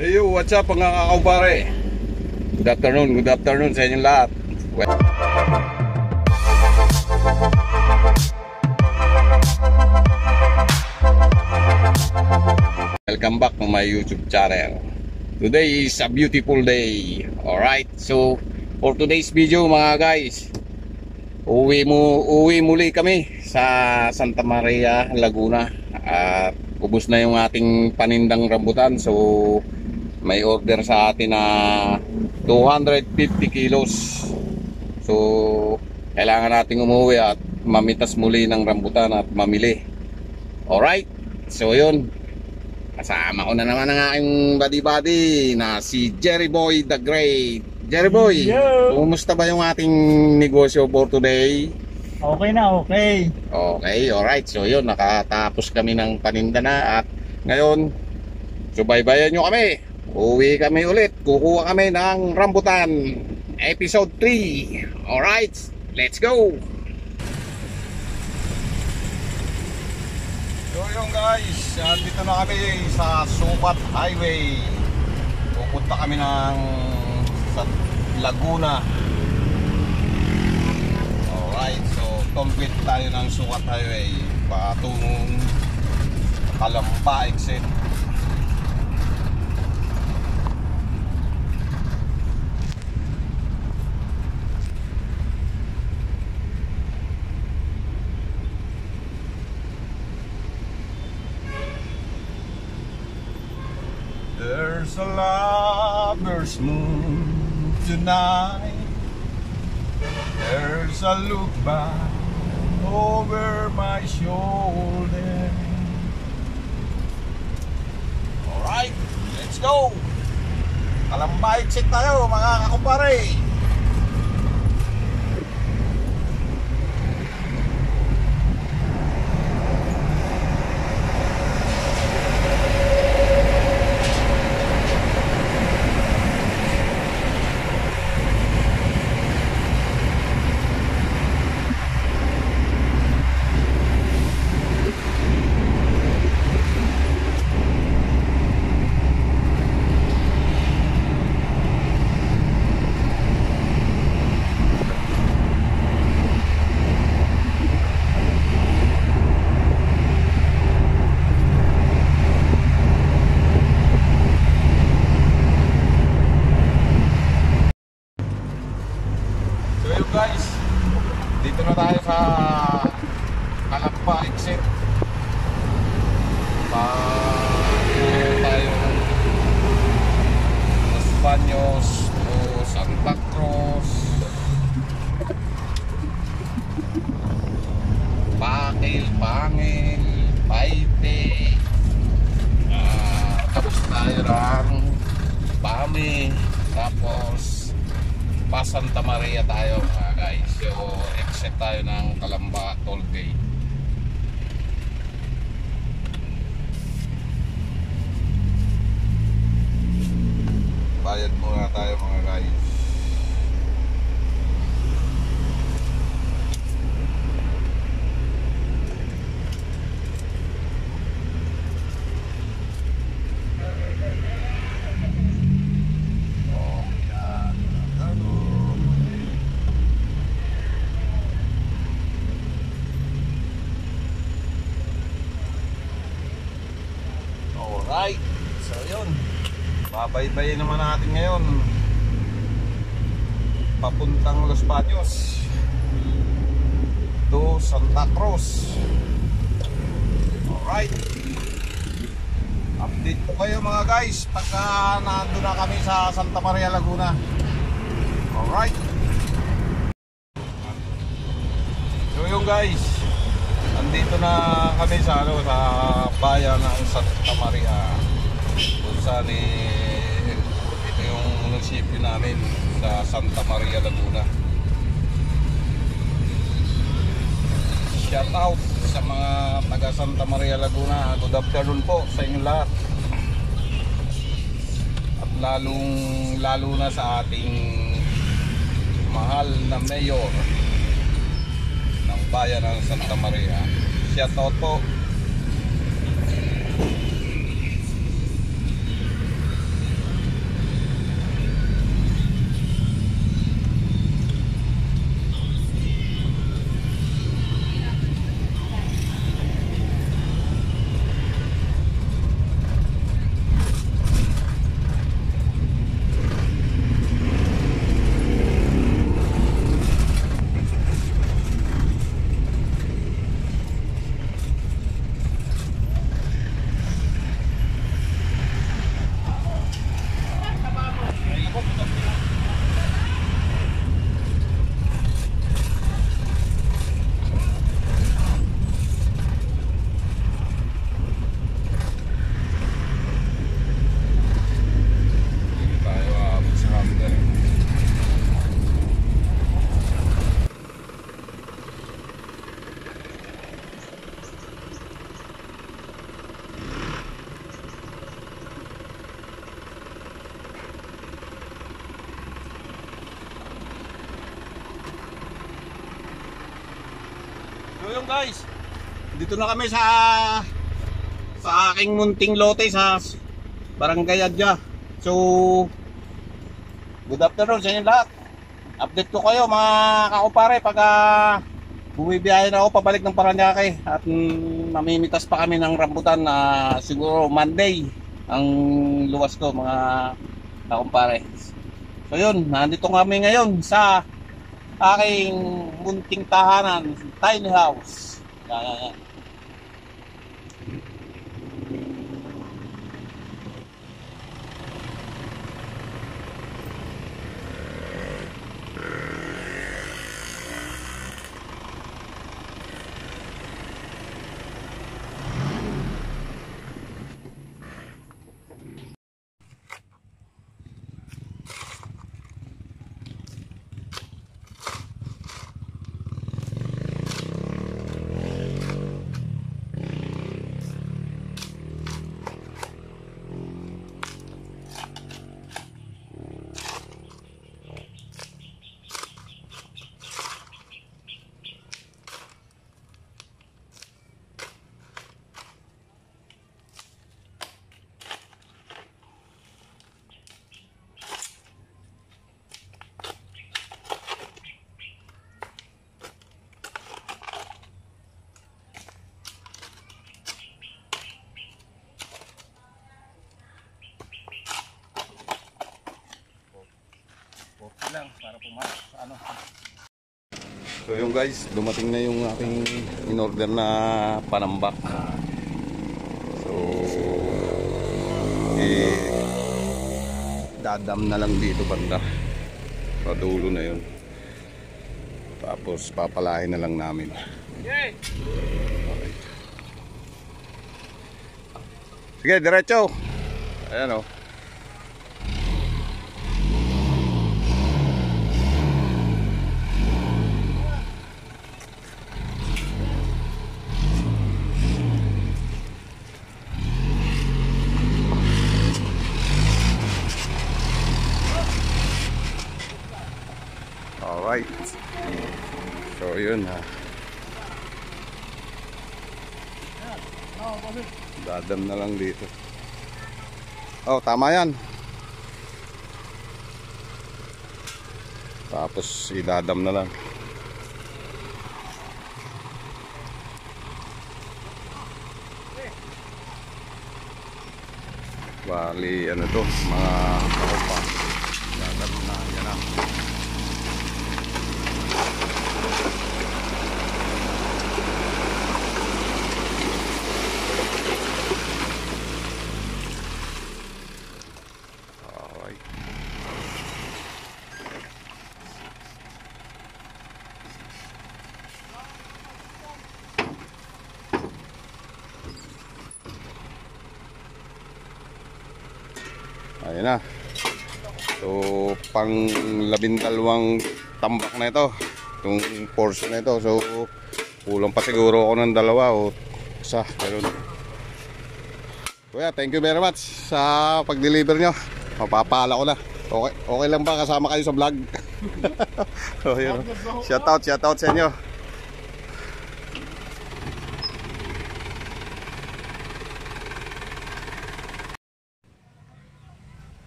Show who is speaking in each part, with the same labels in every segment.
Speaker 1: Hey yo, what's up mga kakaupare? Good afternoon sa inyong lahat. Welcome back to my YouTube channel. Today is a beautiful day. Alright, so for today's video mga guys, uwi muli kami sa Santa Maria, Laguna. At ubos na yung ating panindang rambutan. So may order sa atin na 250 kilos. So kailangan nating umuwi at mamitas muli ng rambutan at mamili. Alright, so yun, kasama ko na naman ang aking buddy na si Jerry Boy the Great. Jerry Boy, kumusta ba yung ating negosyo for today?
Speaker 2: Okay na, okay.
Speaker 1: Okay, alright. So yun, nakatapos kami ng paninda na. At ngayon, subaybayan nyo kami. Uwi kami ulit. Kukuha kami ng rambutan Episode 3. Alright, let's go. So yun guys, dito na kami sa Sukat Highway. Pupunta kami sa Laguna. Alright, so complete tayo ng Sukat Highway patungong Kalamba exit. There's a lover's moon tonight. There's a look back over my shoulder. Alright, let's go. Kalamba exit tayo mga kakumpare. Guys, dito na tayo sa Kalamba exit. Tayo Los Baños o Santa Cruz, Pangil, Paite, tapos tayo ng Pami, tapos pa Santa Maria tayo mga guys. So exit tayo ng Kalamba toll gate. Bayad muna tayo mga guys. Alright, so yun, babaybayin naman natin ngayon papuntang Los Baños to Santa Cruz. Alright, update po kayo mga guys pagka nandun na kami sa Santa Maria, Laguna. Alright, so yun guys, nandito na kami sa sa bayan ng Santa Maria. Kung saan ito yung munisipyo namin sa Santa Maria, Laguna. Shout out sa mga taga Santa Maria, Laguna. Good afternoon po sa inyong lahat. At lalo na sa ating mahal na mayor ng bayan ng Santa Maria. Shout out po. yun guys, dito na kami sa aking munting lote sa Barangay Adya. So, good afternoon sa inyo lahat. Update ko kayo mga kakupare pag bumibiyahe na ako pabalik ng Paranaque at mamimitas pa kami ng rambutan na siguro Monday ang luwas ko mga kakupare. So yun, nandito kami ngayon sa aking munting tahanan, tiny house. Yan. Lang para pumasok sa ano. So yung guys, dumating na yung aking in-order na panambak. So dadam na lang dito banda. Padulo na yun. Tapos papalahin na lang namin. Okay. Sige, diretso. Ayan o. Alright. So yun ha. Dadam na lang dito. Oh, tama yan. Tapos idadam na lang. Bali ano to, mga karopa. Dadam na yan na. Ayan na. So pang 12 tambak na ito, itong portion na ito. So kulang pa siguro ako ng 2 o 1. Ganun. Kuya, thank you very much sa pag-deliver nyo. Mapapala ko na. Okay lang ba kasama kayo sa vlog? So, yun. Shout out sa inyo.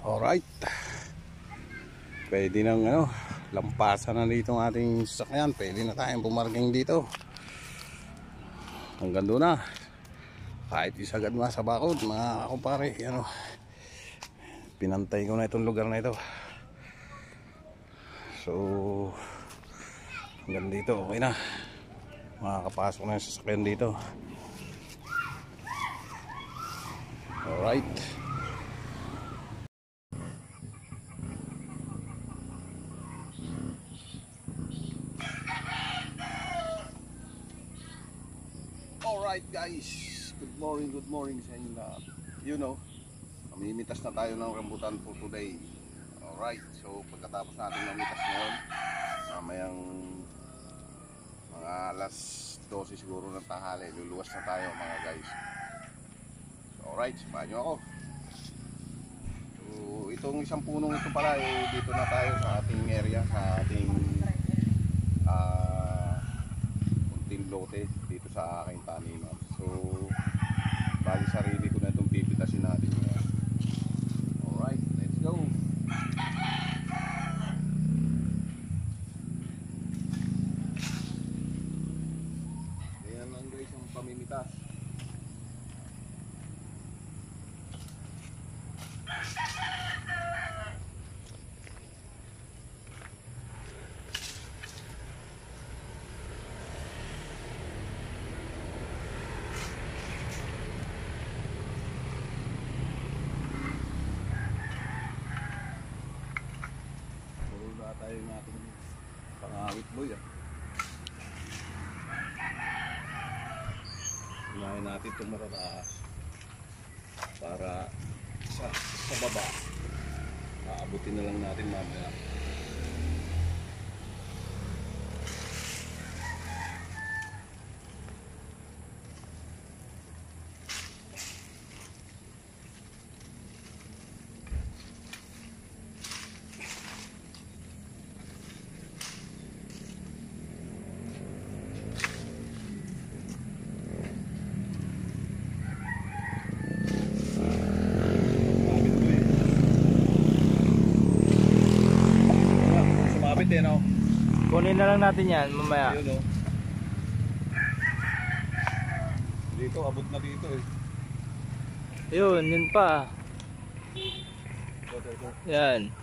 Speaker 1: Alright. Pwede nang lampasan na dito ang ating sasakyan. Pwede na tayong pumarking dito. Hanggang doon na. Kahit isagad mga sa bakod, mga kumpare, pinantay ko na itong lugar na ito. So hanggang dito okay na. Makakapasok na yung sasakyan dito. Alright. Alright guys, good morning sa inyo lahat. Mamimitas na tayo ng rambutan for today. Alright, so pagkatapos natin mamitas ngayon, mamayang mga alas 12 siguro ng tanghali, luluwas na tayo mga guys. Alright, samahan nyo ako. So itong isang punong ito pala, dito na tayo sa ating area, sa ating lote dito sa aking taniman. So, bali sarili ko na itong pipitasin natin ngayon. Alright, let's go! Ayan lang guys ang pamimitas. Tayo ng ating pangawit boy. Unahin natin itong matataas para sa baba aabutin na lang natin mamaya. No?
Speaker 2: Kunin na lang natin yan mamaya.
Speaker 1: Ayun, no? Dito, abot na dito eh.
Speaker 2: Yun pa.
Speaker 1: Ito.
Speaker 2: Yan.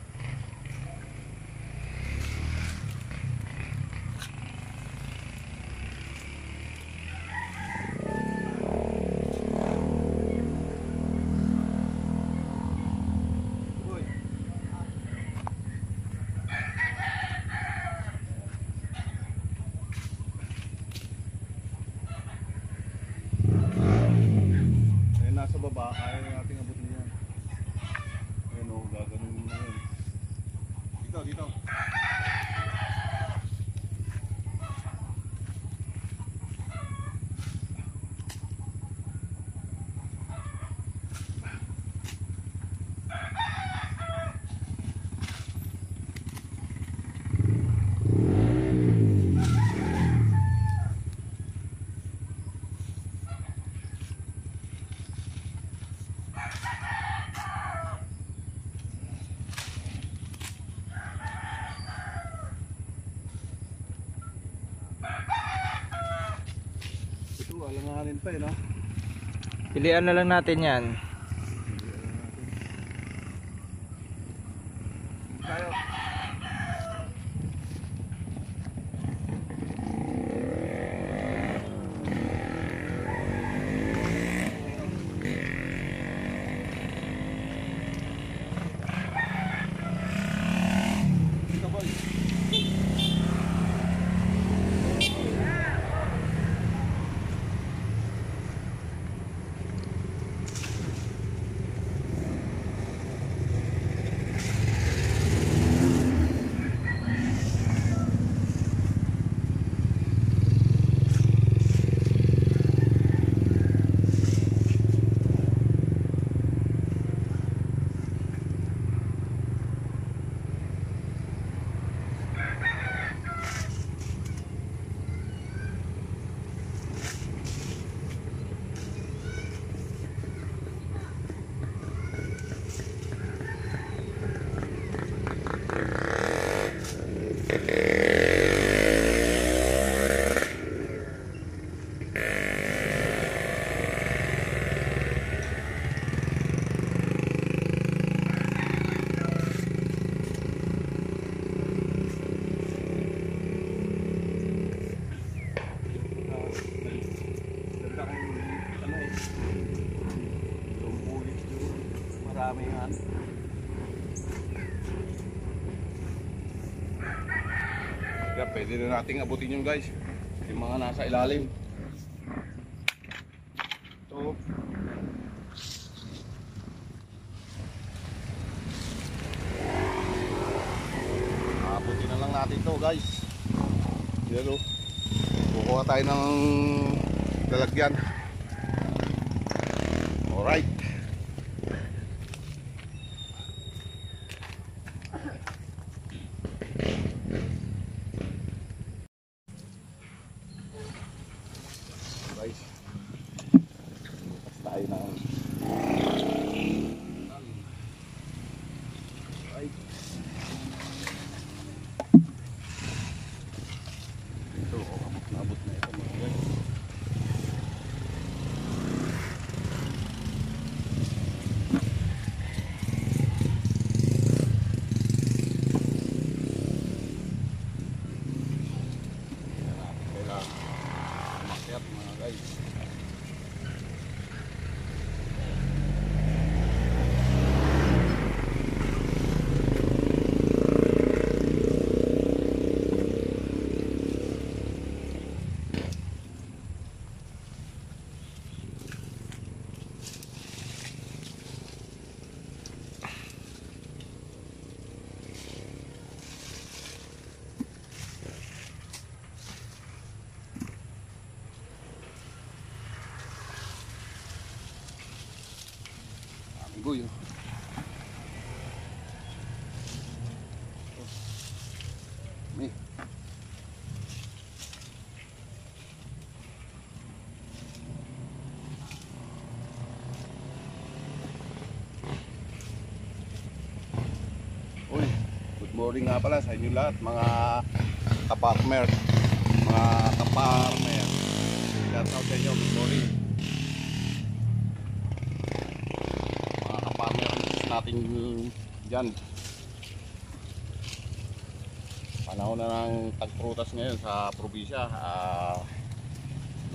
Speaker 1: Nasa baba, kaya natin abutin yan. Ayan o, gaganon na yun. Dito. Ito, alanganin pa eh, no?
Speaker 2: Pilian na lang natin yan.
Speaker 1: Tayo. Dito boy. Marami yan. Kaya pwede na nating abutin yung guys. Yung mga nasa ilalim. Ito. Abutin na lang natin to guys. Yan o. Kukuha tayo ng lalagyan. Alright. morning nga pala sa inyo lahat mga kapartner, mga kapartner. Shout out sa inyo, good morning. Mga kapartner natin dyan. Panahon na ng tagprutas ngayon sa probinsya.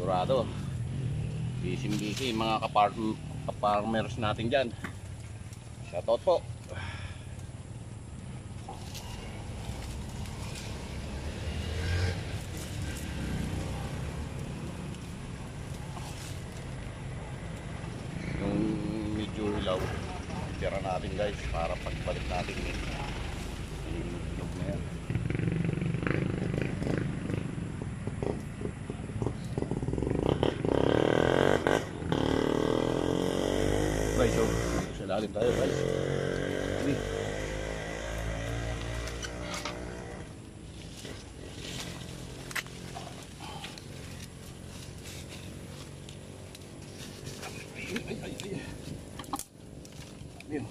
Speaker 1: Dorado. Busy mga kapartners natin dyan. Shout out po. Yung medyo hilaw, tira natin guys para pagbalik natin yung ilog na yan. Guys, so sa lalim tayo guys. Sige. Ayun.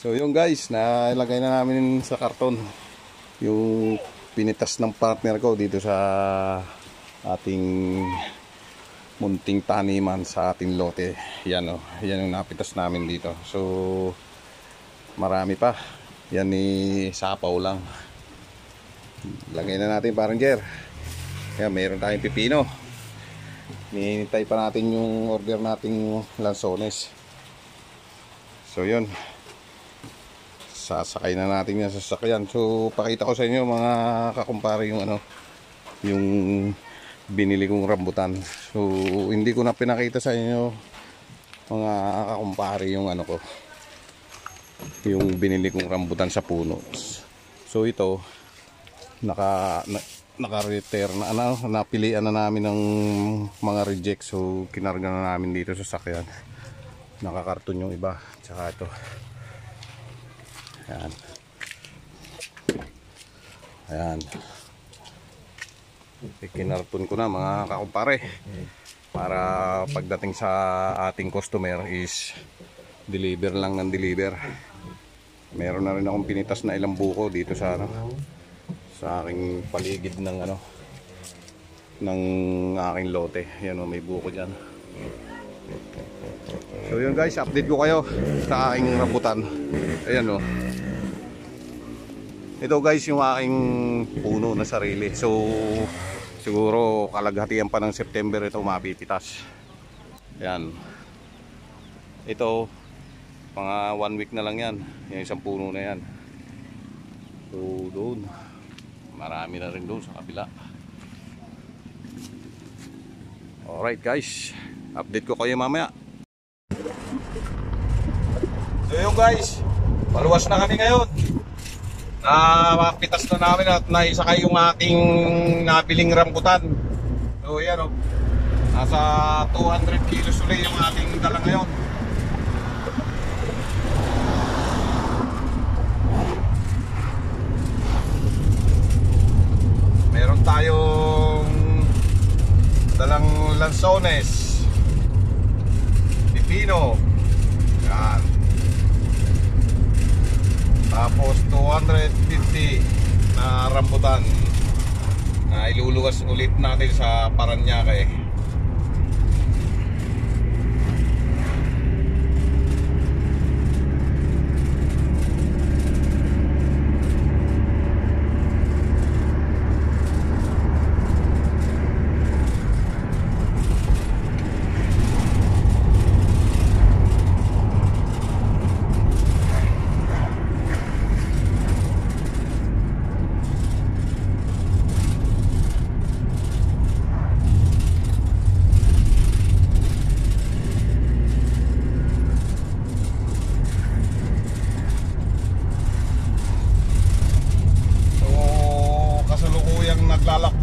Speaker 1: So yung guys, nailagay na namin sa karton yung pinitas ng partner ko dito sa ating munting taniman sa ating lote. Yan o, yan yung napitas namin dito. So marami pa. Yan ni sapaw lang. Lagay na natin parang Jer. Kaya mayroon tayong pipino. Hinihintay pa natin yung order nating lansones. So yun, sasakay na natin yan sa sasakyan. So pakita ko sa inyo mga kakumpare yung yung binili kong rambutan. So hindi ko na pinakita sa inyo mga kakumpare yung ko, yung binili kong rambutan sa puno. So ito naka-return na napilian na namin ng mga reject. So kinarga na namin dito sa sasakyan. Nakakarton yung iba, tsaka ito. Ayan. Ayan. Kinarton ko na mga kakumpare para pagdating sa ating customer is deliver lang ng deliver. Meron na rin akong pinitas na ilang buko dito sa sa aking paligid ng ng aking lote. Ayan, may buko diyan. So yun guys, update ko kayo sa aking rambutan. Ayan o. Ito guys yung aking puno na sarili. So siguro kalaghatian pa ng September ito mapipitas. Ayan. Ito mga 1 week na lang yan. Yung isang puno na yan. So doon, marami na rin doon sa kabila. Alright guys, update ko kayo mamaya. So yun guys, paluwas na kami ngayon. Mapitas na namin at naisakay yung ating nabiling rambutan. So yan o, nasa 200 kilos ulit yung ating dala ngayon. Meron tayong dalang lansones, pipino, yan. Tapos 250 na rambutan na iluluwas ulit natin sa Paranaque.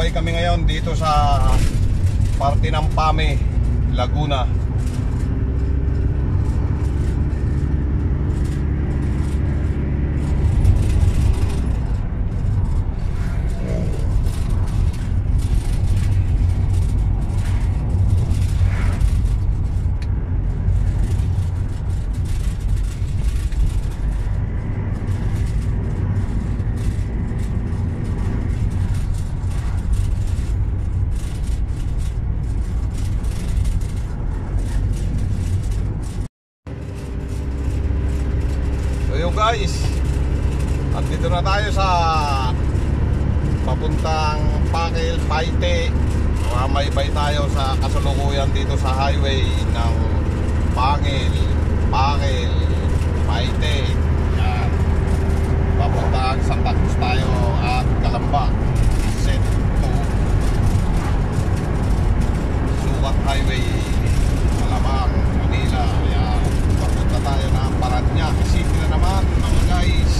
Speaker 1: Naglalakbay kami ngayon dito sa parte ng Pame, Laguna. Guys, at dito na tayo sa papuntang Pakil, Paite. Mamaybay tayo sa kasalukuyan dito sa highway ng Pakil, Paite. Yan. Papuntang Santa Cruz tayo at Calamba. Set to Sukat Highway, Malamang, Manila. Yan. Papunta tayo ng Parañaque City na naman mga guys.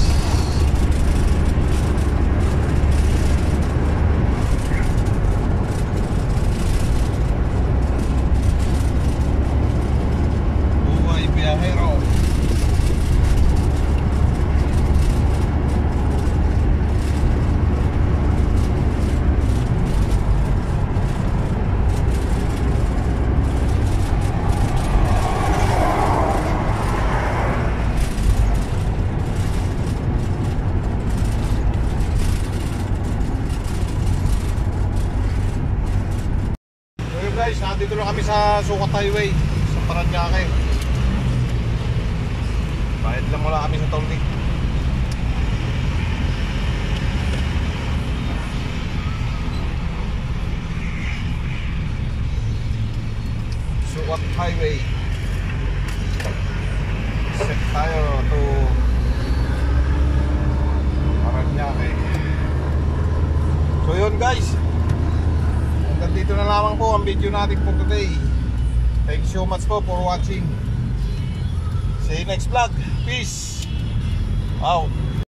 Speaker 1: Buhay biyahero. Guys, nandito na kami sa Sukat Highway sa Parañaque. Bayad lang mula kami sa tolling. Sukat Highway. Set tayo to Parañaque. So yun guys, dito na lamang po ang video natin for today. Thank you so much po for watching. See you next vlog. Peace out.